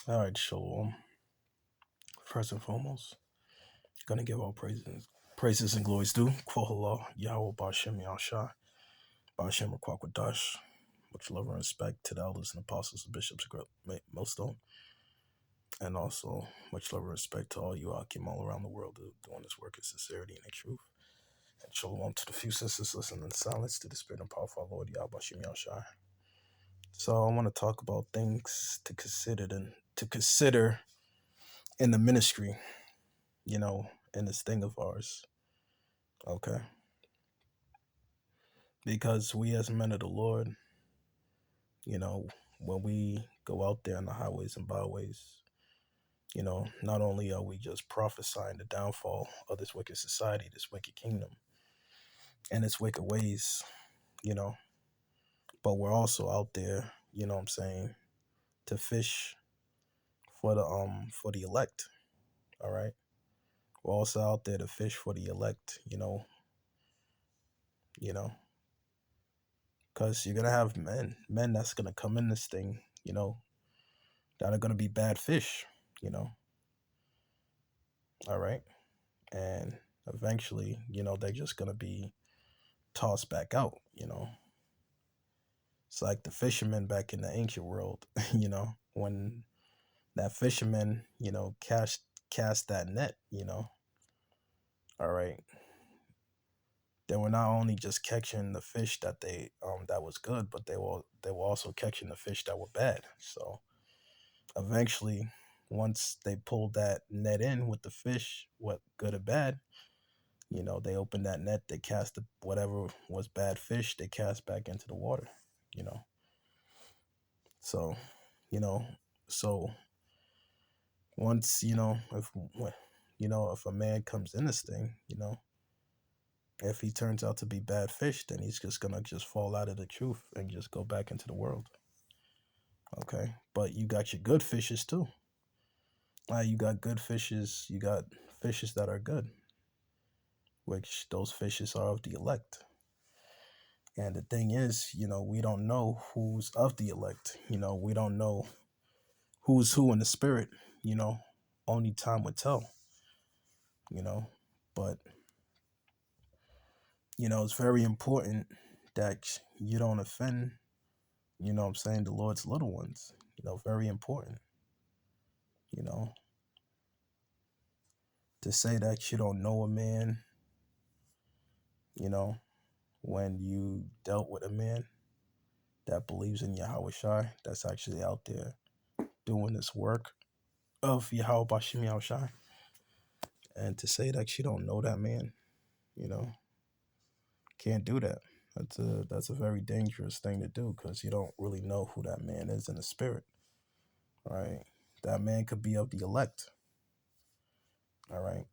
All right, shalom. First and foremost, gonna give all praises and glories due. Quote Yahweh Bashem Yahshai, Bashem Rakwakadash. Much love and respect to the elders and apostles and bishops of Millstone, and also much love and respect to all you Akim all around the world doing this work in sincerity and in truth. And shalom to the few sisters listening in silence to the spirit and power of our Lord Yahweh Bashem Yahshai. So I want to talk about things to consider in the ministry, in this thing of ours. Okay. Because we as men of the Lord, you know, when we go out there on the highways and byways, not only are we just prophesying the downfall of this wicked society, this wicked kingdom, and its wicked ways, you know, but we're also out there, what I'm saying, to fish for the elect. All right. We're also out there to fish for the elect, you know, because you're gonna have men that's gonna come in this thing, that are gonna be bad fish, you know. All right. And eventually, they're just going to be tossed back out. It's like the fishermen back in the ancient world, when that fisherman, cast that net, all right. They were not only just catching the fish that was good, but they were also catching the fish that were bad. So eventually, once they pulled that net in with the fish, what good or bad, they opened that net, they cast whatever was bad fish, they cast back into the water, you know. So, you know, so once, if a man comes in this thing, if he turns out to be bad fish, then he's just gonna just fall out of the truth and just go back into the world. Okay. But you got your good fishes too. You got good fishes, you got fishes that are good, which those fishes are of the elect. And the thing is, we don't know who's of the elect. We don't know who's who in the spirit. You know, only time would tell. You know, but it's very important that you don't offend. I'm saying, the Lord's little ones. Very important. You know, to say that you don't know a man. You know, when you dealt with a man that believes in Yahweh Shai, that's actually out there doing this work of Yahweh Bashim Yahweh Shai. And to say that you don't know that man, you know, can't do that. That's a very dangerous thing to do, because you don't really know who that man is in the spirit. Right? That man could be of the elect. All right.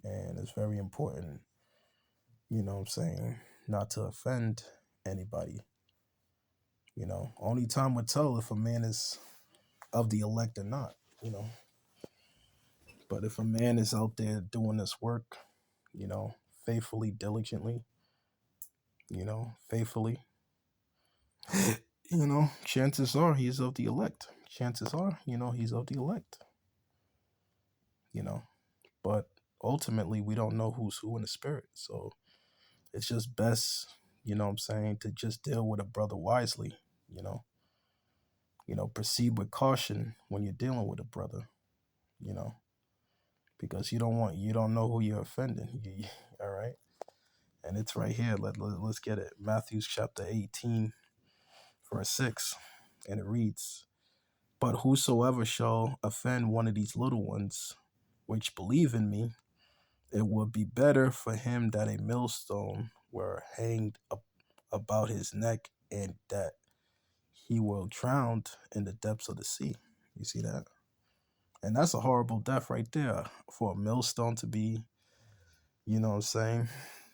And it's very important, what I'm saying, not to offend anybody. Only time would tell if a man is of the elect or not, you know. But if a man is out there doing this work, faithfully, diligently, faithfully, chances are he's of the elect. Chances are, he's of the elect, you know. But ultimately, we don't know who's who in the spirit. So it's just best, what I'm saying, to just deal with a brother wisely, you know. Proceed with caution when you're dealing with a brother, you know, because you don't know who you're offending. All right. And it's right here. Let's get it. Matthew chapter 18, verse 6. And it reads, "But whosoever shall offend one of these little ones, which believe in me, it would be better for him that a millstone were hanged up about his neck, and that he will drown in the depths of the sea." You see that? And that's a horrible death right there, for a millstone to be, what I'm saying,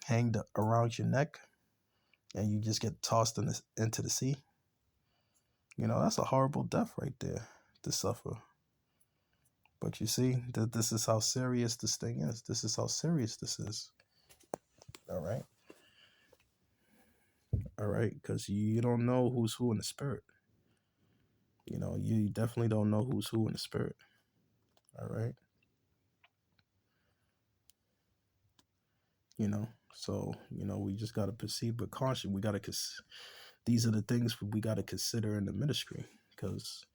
hanged around your neck, and you just get tossed into the sea. That's a horrible death right there to suffer. But you see that this is how serious this thing is. This is how serious this is. All right. All right. Because you don't know who's who in the spirit. You definitely don't know who's who in the spirit. All right. So we just got to proceed with caution. We got to these are the things we got to consider in the ministry, because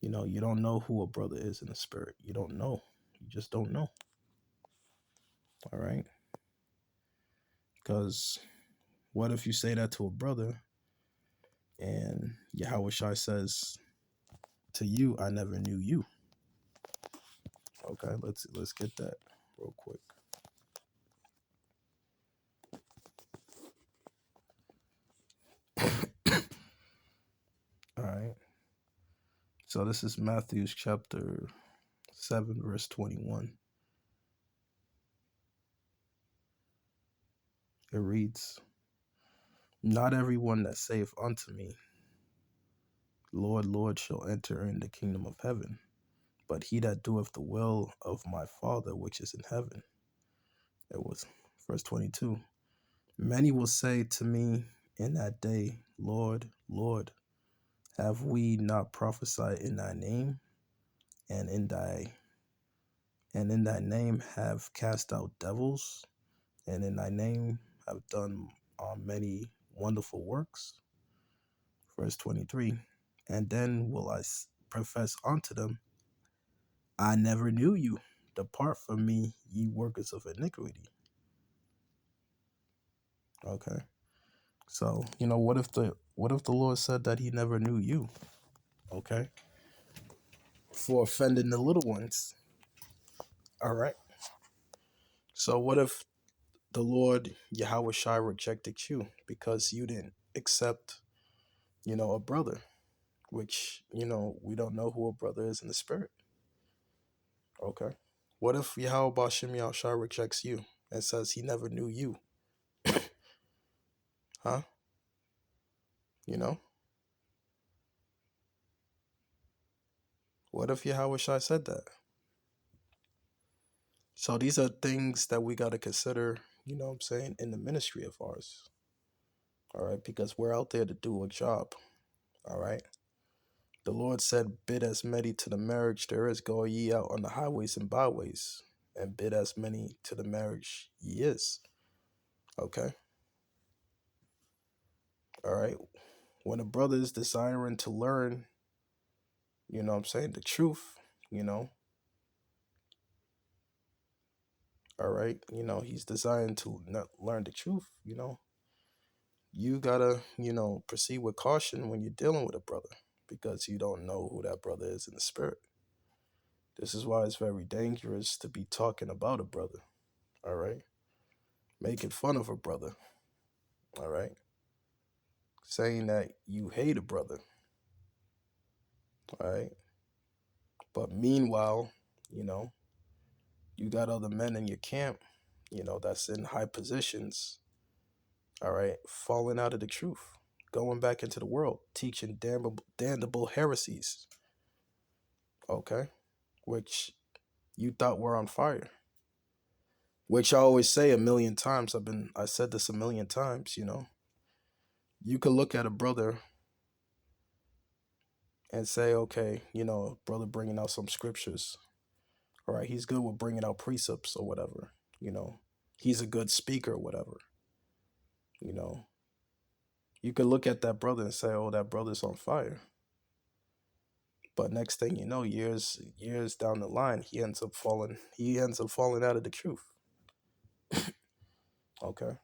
you don't know who a brother is in the spirit. You don't know. You just don't know. All right. Because what if you say that to a brother and Yahweh Shai says to you, I never knew you? Okay, let's get that real quick. All right. So this is Matthew's chapter 7, verse 21. It reads, Not everyone that saith unto me, Lord, Lord, shall enter in the kingdom of heaven, but he that doeth the will of my Father which is in heaven. It was verse 22. Many will say to me in that day, Lord, Lord, have we not prophesied in thy name, and in thy name have cast out devils, and in thy name have done many wonderful works? Verse 23. And then will I profess unto them, I never knew you. Depart from me, ye workers of iniquity. Okay. So, what if the Lord said that he never knew you? Okay. For offending the little ones. All right. So what if the Lord Yahweh Shai rejected you because you didn't accept, a brother, which, we don't know who a brother is in the spirit. Okay. What if Yahweh Bashem Yahweh Shai rejects you and says he never knew you? Huh? You know? What if Yahweh Shai said that? So these are things that we got to consider, what I'm saying, in the ministry of ours. All right. Because we're out there to do a job. All right. The Lord said, Bid as many to the marriage there is, go ye out on the highways and byways, and bid as many to the marriage ye is. Okay. All right. When a brother is desiring to learn, what I'm saying, the truth, all right, he's desiring to learn the truth, you gotta, proceed with caution when you're dealing with a brother, because you don't know who that brother is in the spirit. This is why it's very dangerous to be talking about a brother. All right. Making fun of a brother. All right. Saying that you hate a brother. All right. But meanwhile, you got other men in your camp, that's in high positions. All right. Falling out of the truth. Going back into the world. Teaching damnable heresies. Okay. Which you thought were on fire. Which I always say a million times. I said this a million times, You could look at a brother and say, okay, brother bringing out some scriptures. All right, he's good with bringing out precepts or whatever. He's a good speaker or whatever. You know, you could look at that brother and say, oh, that brother's on fire. But next thing you know, years down the line, he ends up falling out of the truth. Okay.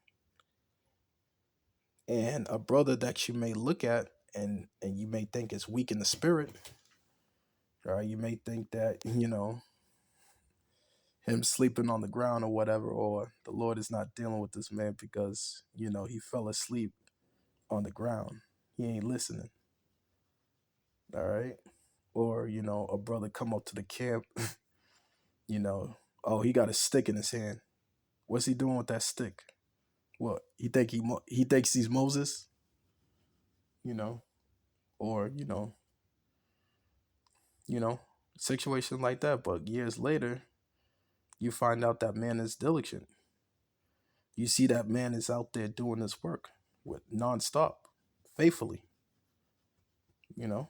And a brother that you may look at and you may think is weak in the spirit, right? You may think that, him sleeping on the ground or whatever, or the Lord is not dealing with this man because, he fell asleep on the ground. He ain't listening. All right. Or, a brother come up to the camp, oh, he got a stick in his hand. What's he doing with that stick? What? He thinks he's Moses, you know, or, you know, situation like that. But years later, you find out that man is diligent. You see that man is out there doing this work with nonstop, faithfully, you know.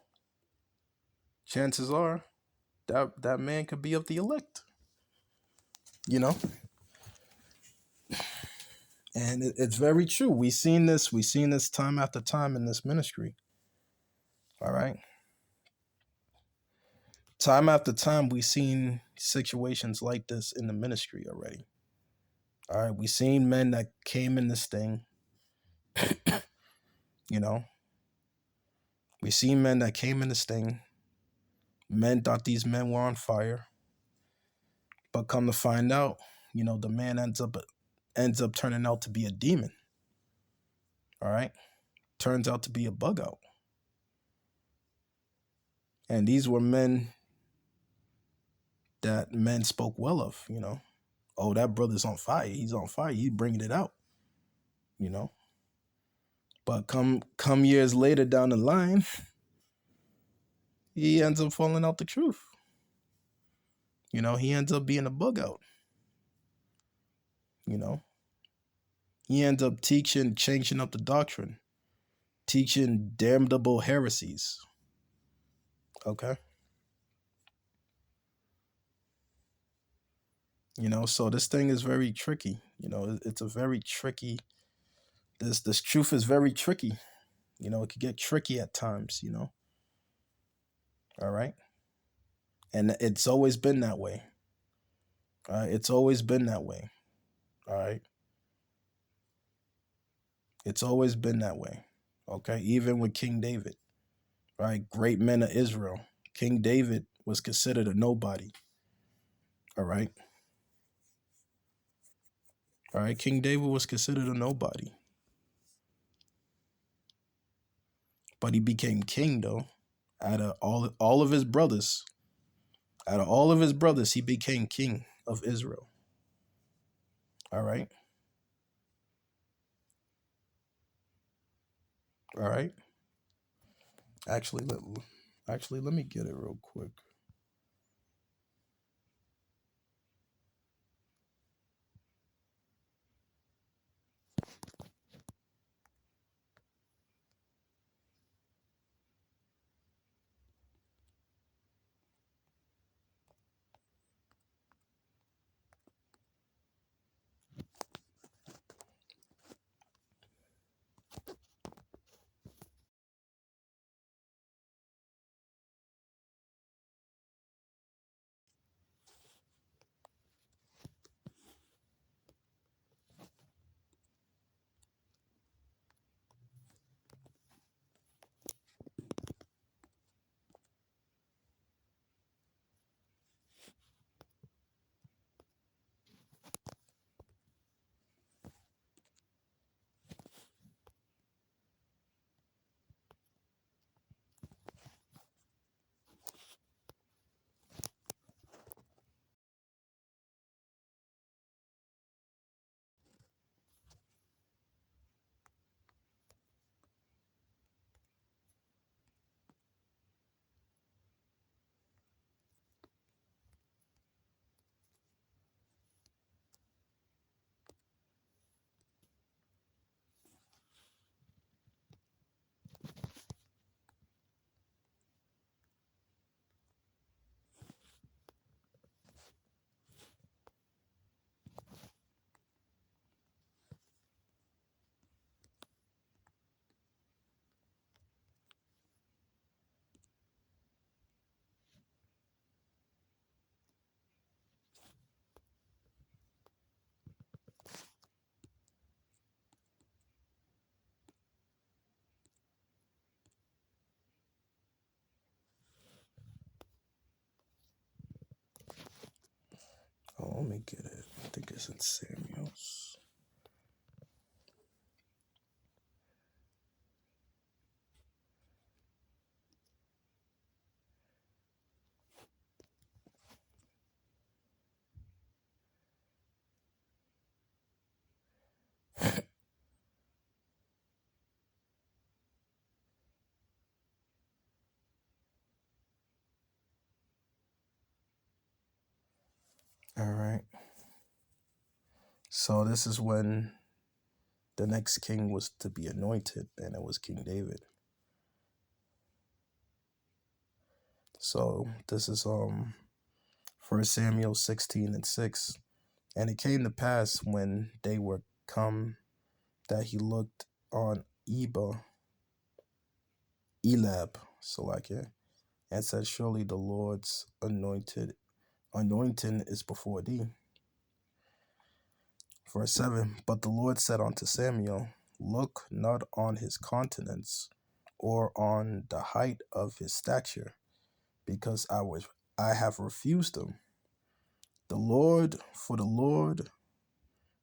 chances are that man could be of the elect, you know? And it's very true. We seen this time after time in this ministry. All right. Time after time, we've seen situations like this in the ministry already. All right. We've seen men that came in this thing, you know. We've seen men that came in this thing. Men thought these men were on fire. But come to find out, the man ends up turning out to be a demon. All right. Turns out to be a bug out. And these were men that men spoke well of. Oh, that brother's on fire. He's on fire. He's bringing it out, you know. But come years later down the line, he ends up falling out the truth. He ends up being a bug out. You know, he ends up teaching, changing up the doctrine, teaching damnable heresies. Okay. So this thing is very tricky. It's a very tricky. This truth is very tricky. It could get tricky at times. All right. And it's always been that way. It's always been that way. All right. It's always been that way. Okay. Even with King David, right? Great men of Israel. King David was considered a nobody. All right. All right. King David was considered a nobody. But he became king though. Out of all of his brothers, he became king of Israel. All right. All right. Actually, let me get it real quick. Oh, let me get it. I think it's in Samuel's. All right. So this is when the next king was to be anointed, and it was King David. So this is 1 Samuel 16:6. And it came to pass when they were come that he looked on Elab, Salakia, and said, surely the Lord's anointing is before thee. Verse 7. But the Lord said unto Samuel, look not on his countenance or on the height of his stature, because I have refused him. For the Lord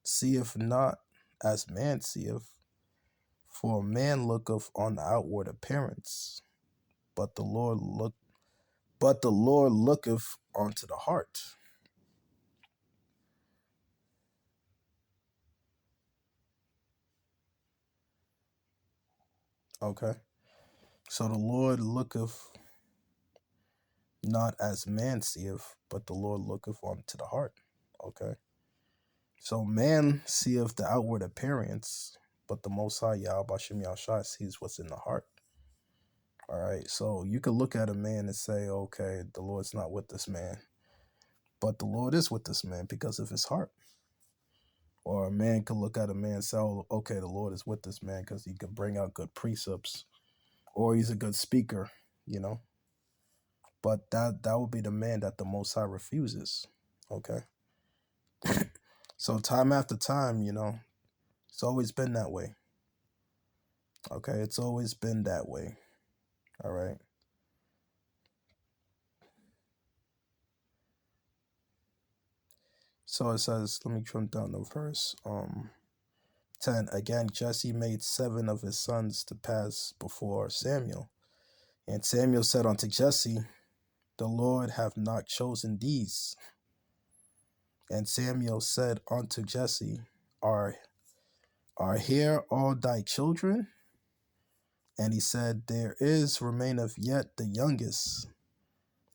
seeth not as man seeth, for man looketh on the outward appearance, but the Lord looketh onto the heart. Okay. So the Lord looketh not as man seeth, but the Lord looketh onto the heart. Okay. So man seeth the outward appearance, but the Most High Yahweh Bashem Yahshua sees what's in the heart. All right. So you could look at a man and say, okay, the Lord's not with this man, but the Lord is with this man because of his heart. Or a man could look at a man and say, oh, okay, the Lord is with this man because he can bring out good precepts, or he's a good speaker, you know. But that would be the man that the Most High refuses. Okay. So time after time, you know, it's always been that way. Okay, it's always been that way. All right. So it says, let me jump down to verse 10. Again, Jesse made 7 of his sons to pass before Samuel. And Samuel said unto Jesse, the Lord hath not chosen these. And Samuel said unto Jesse, Are here all thy children? And he said, there remaineth yet the youngest,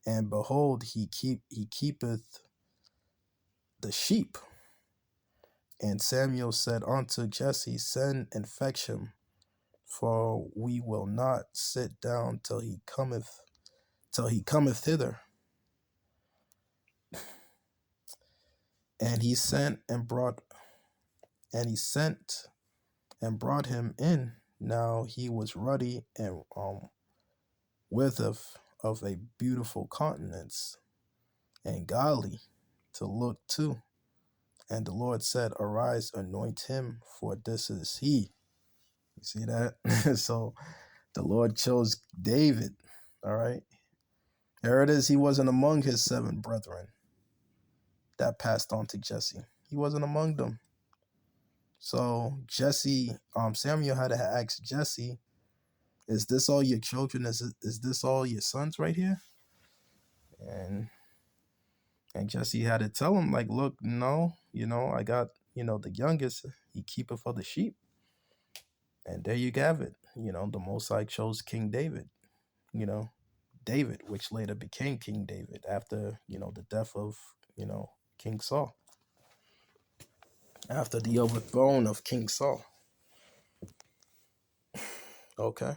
and behold, he keepeth the sheep. And Samuel said unto Jesse, send and fetch him, for we will not sit down till he cometh hither. And he sent and brought him in. Now he was ruddy and with of a beautiful countenance, and godly to look to. And the Lord said, arise, anoint him, for this is he. You see that? So the Lord chose David. All right. There it is. He wasn't among his 7 brethren that passed on to Jesse. He wasn't among them. So Samuel had to ask Jesse, is this all your children? Is this all your sons right here? And Jesse had to tell him, like, look, no, I got, the youngest, he keepeth for the sheep. And there you have it. The Most High chose King David, David, which later became King David after, the death of, King Saul. After the overthrow of King Saul. Okay.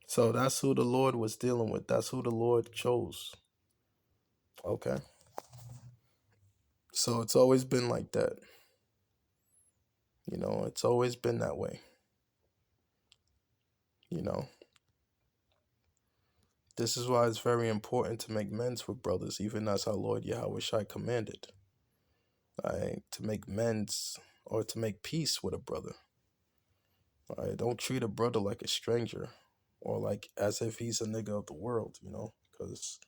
So that's who the Lord was dealing with. That's who the Lord chose. Okay. So it's always been like that. It's always been that way. This is why it's very important to make amends with brothers, even as our Lord Yahweh Shai commanded. Right? To make amends or to make peace with a brother. All right? Don't treat a brother like a stranger or like as if he's a nigga of the world, because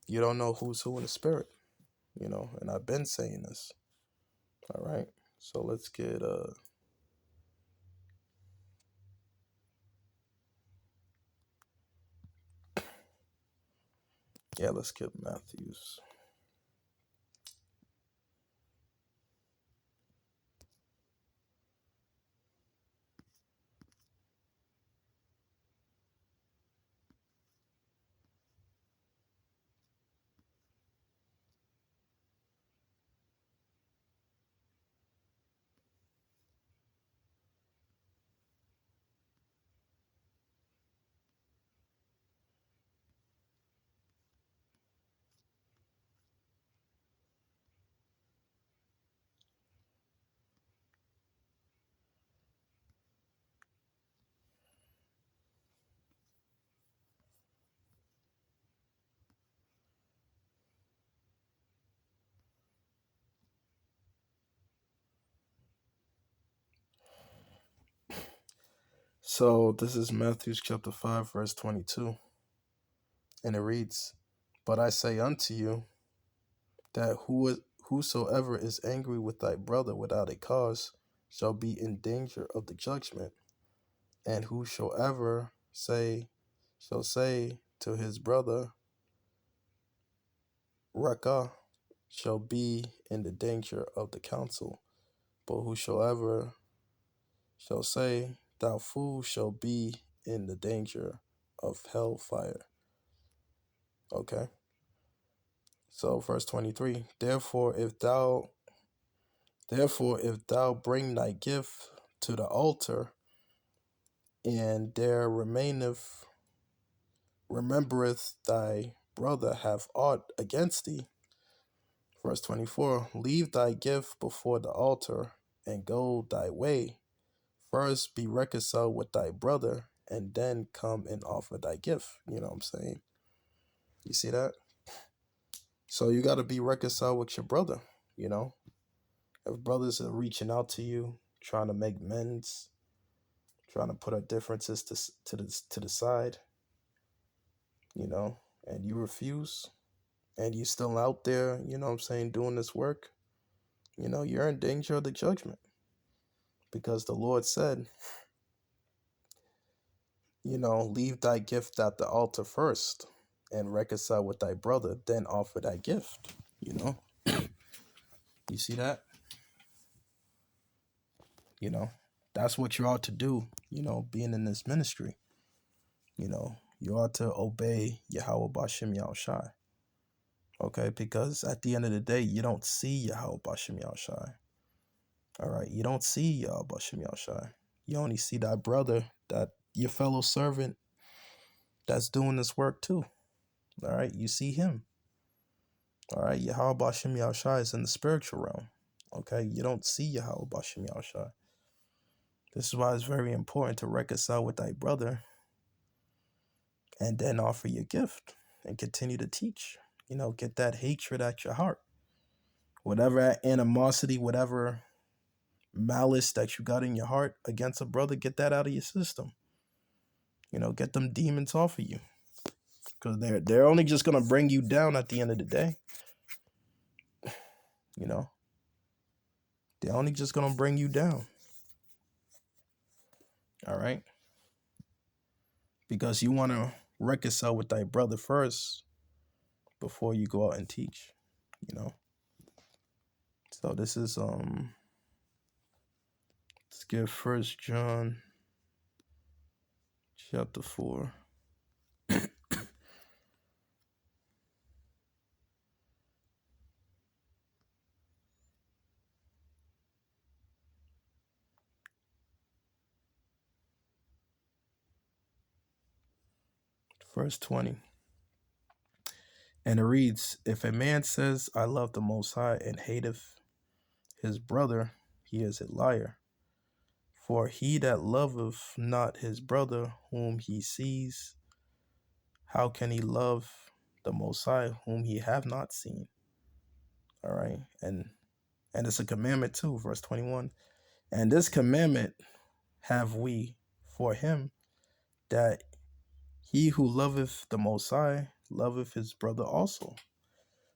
you don't know who's who in the spirit, and I've been saying this. All right. So let's get let's get Matthews. So this is Matthew chapter 5, verse 22. And it reads, "But I say unto you, that whosoever is angry with thy brother without a cause shall be in danger of the judgment. And whosoever shall say to his brother, Rakah, shall be in the danger of the council. But whosoever shall say, Thou fool, shall be in the danger of hellfire." Okay. So verse 23, Therefore if thou bring thy gift to the altar, and there remembereth thy brother have aught against thee. Verse 24, leave thy gift before the altar, and go thy way. First be reconciled with thy brother, and then come and offer thy gift. You know what I'm saying? You see that? So you got to be reconciled with your brother, you know? If brothers are reaching out to you, trying to make amends, trying to put our differences to the side, you know, and you refuse, and you still out there, you know what I'm saying, doing this work, you know, you're in danger of the judgment. Because the Lord said, you know, leave thy gift at the altar first, and reconcile with thy brother, then offer thy gift, you know? You see that? You know, that's what you ought to do, you know, being in this ministry. You know, you ought to obey Yahweh Bashem Yahushai. Okay, because at the end of the day, you don't see Yahweh Bashem Yahushai. All right, you don't see Yahweh Bashem Yahushai. You only see that brother, that your fellow servant that's doing this work too. All right, you see him. All right, Yahweh Bashem Yahushai is in the spiritual realm. Okay, you don't see Yahweh Bashem Yahushai. This is why it's very important to reconcile with thy brother, and then offer your gift and continue to teach. You know, get that hatred at your heart. Whatever animosity, whatever malice that you got in your heart against a brother, get that out of your system. You know, get them demons off of you. Because they're only just going to bring you down at the end of the day. You know, they're only just going to bring you down. All right? Because you want to reconcile with thy brother first before you go out and teach, you know. So this is let's get 1 John chapter 4. Verse 20. And it reads, If a man says, I love the Most High, and hateth his brother, he is a liar. For he that loveth not his brother whom he sees, how can he love the Most High whom he have not seen? All right. And it's a commandment too, verse 21. And this commandment have we for him, that he who loveth the Most High loveth his brother also.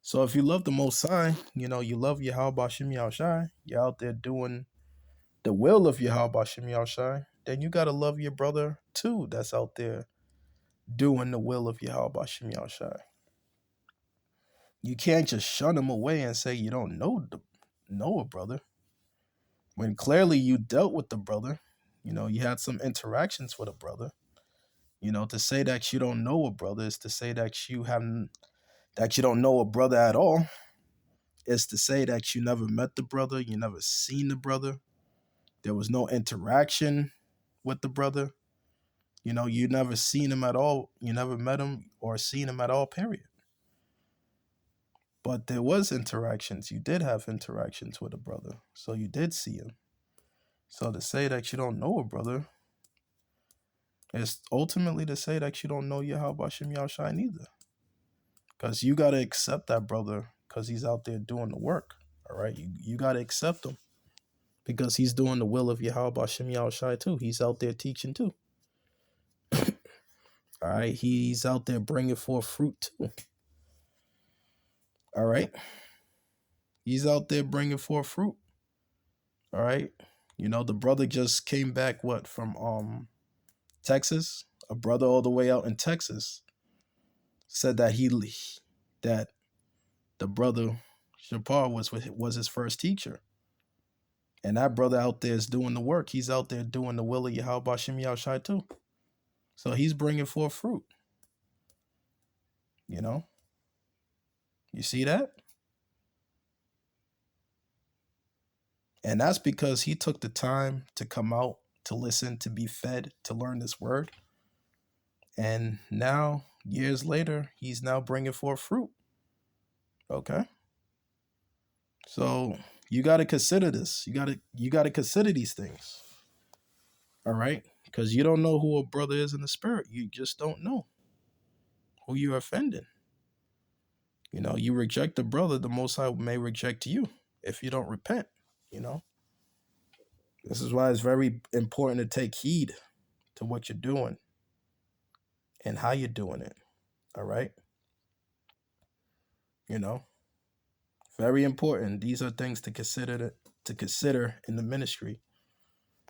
So if you love the Most High, you know, you love Yahweh Bashem Yahushai, you're out there doing the will of Yahweh Bashem Yahushai, then you got to love your brother too that's out there doing the will of Yahweh Bashem Yahushai. You can't just shun him away and say you don't know a brother, when clearly you dealt with the brother. You know, you had some interactions with a brother. You know, to say that you don't know a brother is to say that you don't know a brother at all. Is to say that you never met the brother, you never seen the brother. There was no interaction with the brother. You know, you never seen him at all. You never met him or seen him at all, period. But there was interactions. You did have interactions with a brother. So you did see him. So to say that you don't know a brother is ultimately to say that you don't know Yahweh Bashem Yahushai neither. Because you got to accept that brother because he's out there doing the work. All right? You got to accept him because he's doing the will of Yahweh Bashem Yahushai too. He's out there teaching too. All right. He's out there bringing forth fruit too. All right. He's out there bringing forth fruit. All right. The brother just came back, what, from Texas? A brother all the way out in Texas said that that the brother Shapar was his first teacher. And that brother out there is doing the work. He's out there doing the will of Yahweh Bashim Yahushai too. So he's bringing forth fruit. You know? You see that? And that's because he took the time to come out, to listen, to be fed, to learn this word. And now, years later, he's now bringing forth fruit. Okay? So you got to consider this. You got to consider these things. All right? Because you don't know who a brother is in the spirit. You just don't know who you're offending. You reject the brother, the Most High may reject you if you don't repent. This is why it's very important to take heed to what you're doing and how you're doing it. All right? Very important. These are things to consider in the ministry,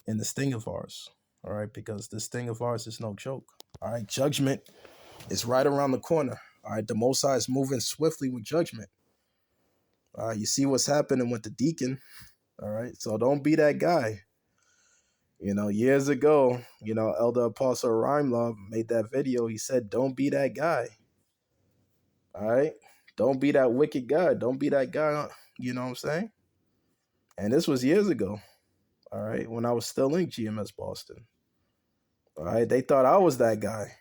in this thing of ours. All right? Because this thing of ours is no joke. All right? Judgment is right around the corner. All right? The Most High is moving swiftly with judgment. All right? You see what's happening with the deacon. All right? So don't be that guy. Years ago, Elder Apostle Rhymelove made that video. He said, don't be that guy. All right? Don't be that wicked guy. Don't be that guy. You know what I'm saying? And this was years ago. All right? When I was still in GMS Boston. All right? They thought I was that guy.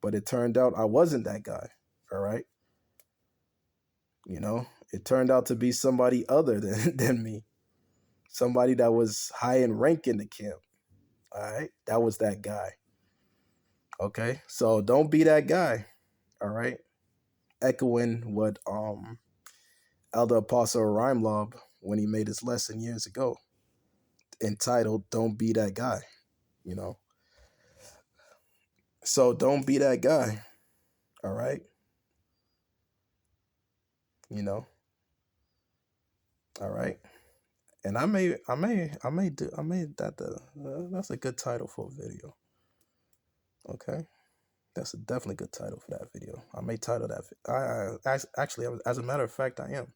But it turned out I wasn't that guy. All right? It turned out to be somebody other than me. Somebody that was high in rank in the camp. All right? That was that guy. Okay? So don't be that guy. All right? Echoing what Elder Apostle Rhymelove, when he made his lesson years ago, entitled "Don't Be That Guy." So don't be that guy. All right. All right. And I made that that's a good title for a video. Okay. That's a definitely good title for that video. I may title that. Actually, as a matter of fact, I am.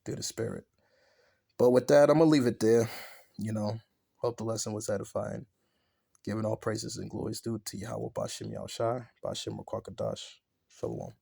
Through the spirit. But with that, I'm gonna leave it there. Hope the lesson was edifying. Giving all praises and glories due to Yahweh Bashim Yahushai, Bashim Rakakadash. Shalom.